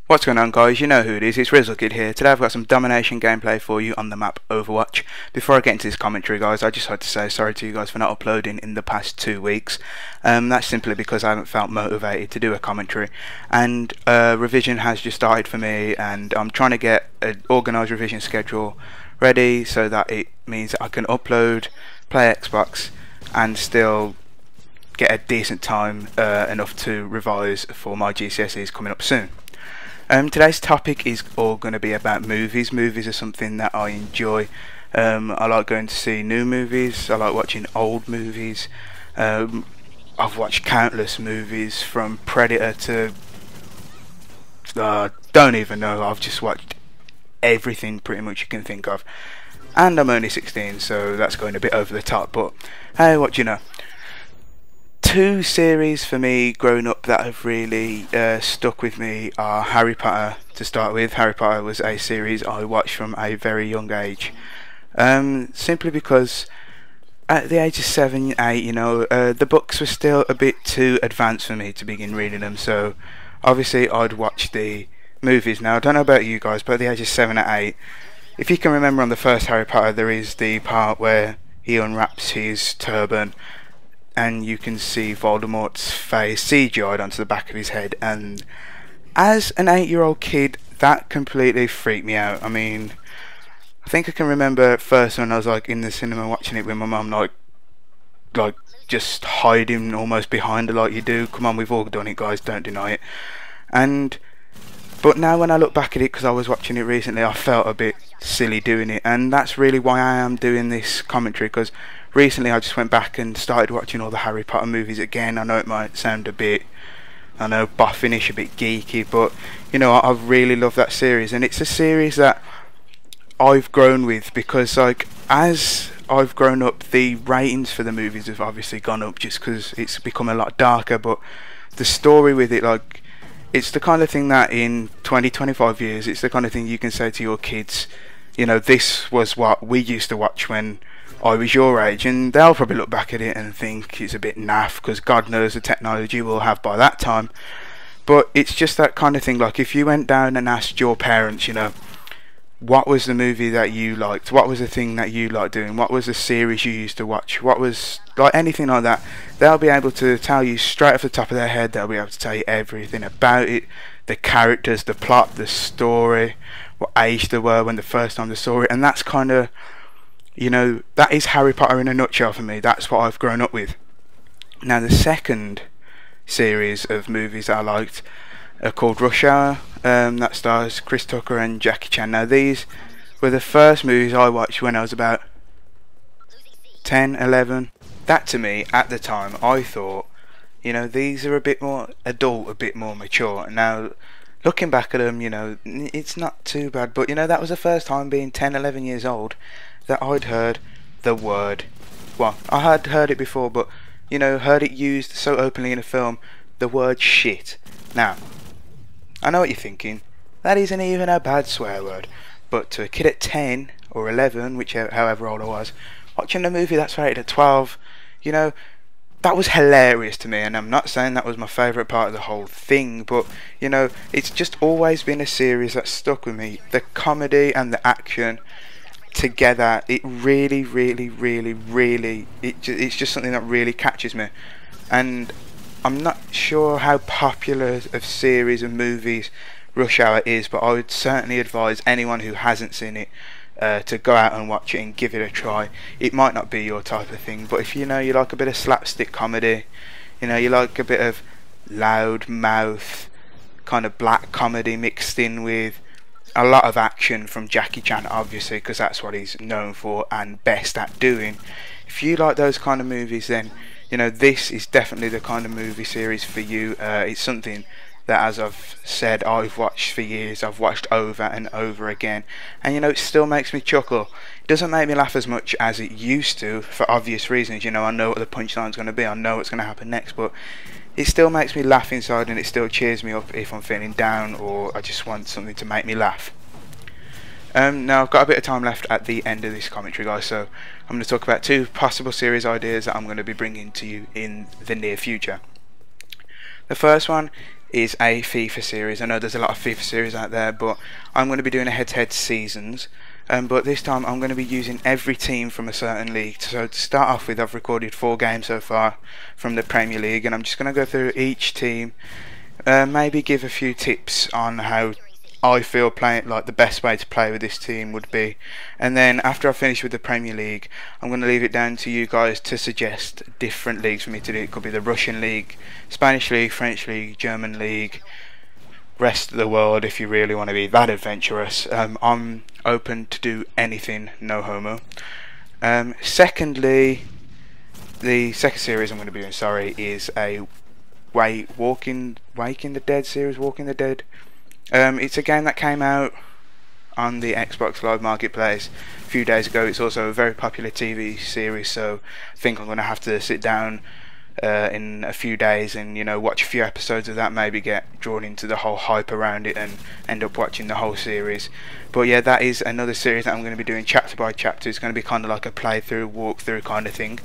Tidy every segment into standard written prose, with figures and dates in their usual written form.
What's going on, guys? You know who it is, it's Rizzl Kid here. Today I've got some domination gameplay for you on the map Overwatch. Before I get into this commentary, guys, I just had to say sorry to you guys for not uploading in the past 2 weeks. That's simply because I haven't felt motivated to do a commentary, and revision has just started for me, and I'm trying to get an organised revision schedule ready so that it means that I can upload, play Xbox, and still get a decent time enough to revise for my GCSEs coming up soon. Today's topic is all going to be about movies. Movies are something that I enjoy. I like going to see new movies. I like watching old movies. I've watched countless movies from Predator to don't even know. I've just watched everything pretty much you can think of. And I'm only 16, so that's going a bit over the top. But hey, what do you know? Two series for me growing up that have really stuck with me are Harry Potter to start with. Harry Potter was a series I watched from a very young age, simply because at the age of 7, 8, you know, the books were still a bit too advanced for me to begin reading them, so obviously I'd watch the movies. Now I don't know about you guys, but at the age of 7 or 8, if you can remember on the first Harry Potter, there is the part where he unwraps his turban and you can see Voldemort's face CGI'd onto the back of his head, and as an 8-year-old kid that completely freaked me out. I mean, I think I can remember at first when I was like in the cinema watching it with my mum, like just hiding almost behind her like you do. Come on, we've all done it, guys, don't deny it. But now when I look back at it, because I was watching it recently, I felt a bit silly doing it, and that's really why I am doing this commentary, because recently I just went back and started watching all the Harry Potter movies again. I know it might sound a bit, boffinish, a bit geeky, but you know, I really love that series, and it's a series that I've grown with, because like as I've grown up, the ratings for the movies have obviously gone up just because it's become a lot darker, but the story with it, like, it's the kind of thing that in 20-25 years, it's the kind of thing you can say to your kids, you know, this was what we used to watch when I was your age, and they'll probably look back at it and think it's a bit naff, because God knows the technology we'll have by that time. But it's just that kind of thing, like if you went down and asked your parents, you know, what was the movie that you liked, what was the thing that you liked doing, what was the series you used to watch, what was, like, anything like that, they'll be able to tell you straight off the top of their head. They'll be able to tell you everything about it, the characters, the plot, the story, what age they were when the first time they saw it. And that's kind of, you know, that is Harry Potter in a nutshell for me. That's what I've grown up with. Now the second series of movies that I liked are called Rush Hour, that stars Chris Tucker and Jackie Chan. Now these were the first movies I watched when I was about 10, 11. That to me, at the time, I thought, you know, these are a bit more adult, a bit more mature. Now looking back at them, you know, it's not too bad, but you know, that was the first time, being 10, 11 years old, that I'd heard the word, well, I had heard it before, but you know, heard it used so openly in a film, the word shit. Now I know what you're thinking, that isn't even a bad swear word, but to a kid at 10 or 11, whichever, however old I was, watching a movie that's rated at 12, you know, that was hilarious to me. And I'm not saying that was my favourite part of the whole thing, but you know, it's just always been a series that stuck with me. The comedy and the action together, it really, it's just something that really catches me. And I'm not sure how popular a series of movies Rush Hour is, but I would certainly advise anyone who hasn't seen it to go out and watch it and give it a try. It might not be your type of thing, but if you know you like a bit of slapstick comedy, you know, you like a bit of loud mouth kind of black comedy mixed in with a lot of action from Jackie Chan, obviously, because that's what he's known for and best at doing. If you like those kind of movies, then you know, this is definitely the kind of movie series for you. It's something that, as I've said, I've watched for years. I've watched over and over again, and you know, it still makes me chuckle. It doesn't make me laugh as much as it used to, for obvious reasons. You know, I know what the punchline's going to be, I know what's going to happen next, but it still makes me laugh inside, and it still cheers me up if I'm feeling down or I just want something to make me laugh. Now I've got a bit of time left at the end of this commentary, guys, so I'm going to talk about two possible series ideas that I'm going to be bringing to you in the near future. The first one is a FIFA series. I know there's a lot of FIFA series out there, but I'm going to be doing a head-to-head seasons. But this time I'm going to be using every team from a certain league. So to start off with, I've recorded 4 games so far from the Premier League, and I'm just going to go through each team, maybe give a few tips on how I feel playing, like the best way to play with this team would be. And then after I finish with the Premier League, I'm going to leave it down to you guys to suggest different leagues for me to do. It could be the Russian League, Spanish League, French League, German League, rest of the world if you really want to be that adventurous. I'm open to do anything, no homo. Secondly, the second series I'm going to be doing, is a Waking the Dead series. Walking the Dead. It's a game that came out on the Xbox Live Marketplace a few days ago. It's also a very popular TV series, so I think I'm going to have to sit down in a few days and watch a few episodes of that, maybe get drawn into the whole hype around it and end up watching the whole series. But yeah, that is another series that I'm going to be doing chapter by chapter. It's going to be kind of like a playthrough, walkthrough kind of thing.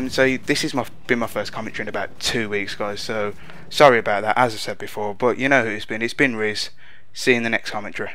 So this is been my first commentary in about 2 weeks, guys, so sorry about that, as I said before, but you know who it's been. It's been Riz. See you in the next commentary.